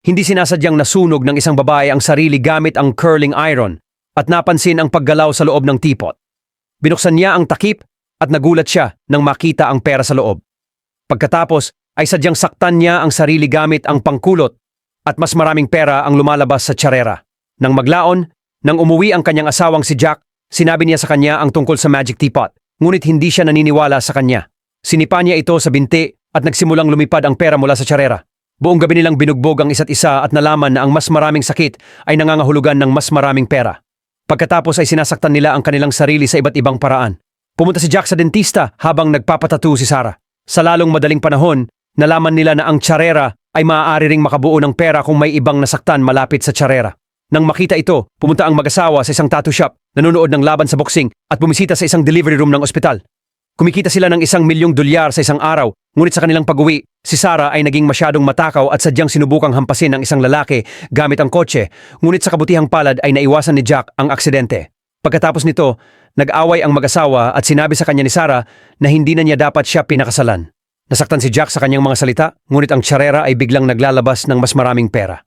Hindi sinasadyang nasunog ng isang babae ang sarili gamit ang curling iron at napansin ang paggalaw sa loob ng teapot. Binuksan niya ang takip at nagulat siya nang makita ang pera sa loob. Pagkatapos ay sadyang saktan niya ang sarili gamit ang pangkulot at mas maraming pera ang lumalabas sa tsarera. Nang maglaon, nang umuwi ang kanyang asawang si Jack, sinabi niya sa kanya ang tungkol sa magic teapot, ngunit hindi siya naniniwala sa kanya. Sinipa niya ito sa binti at nagsimulang lumipad ang pera mula sa tsarera. Buong gabi nilang binugbog ang isa't isa at nalaman na ang mas maraming sakit ay nangangahulugan ng mas maraming pera. Pagkatapos ay sinasaktan nila ang kanilang sarili sa iba't ibang paraan. Pumunta si Jack sa dentista habang nagpapatattoo si Sarah. Sa lalong madaling panahon, nalaman nila na ang tsarera ay maaari ring makabuo ng pera kung may ibang nasaktan malapit sa tsarera. Nang makita ito, pumunta ang mag-asawa sa isang tattoo shop, nanonood ng laban sa boxing at bumisita sa isang delivery room ng ospital. Kumikita sila ng $1,000,000 sa isang araw, ngunit sa kanilang pag-uwi, si Sarah ay naging masyadong matakaw at sadyang sinubukang hampasin ng isang lalaki gamit ang kotse, ngunit sa kabutihang palad ay naiwasan ni Jack ang aksidente. Pagkatapos nito, nag-away ang mag-asawa at sinabi sa kanya ni Sarah na hindi na niya dapat siya pinakasalan. Nasaktan si Jack sa kanyang mga salita, ngunit ang tsarera ay biglang naglalabas ng mas maraming pera.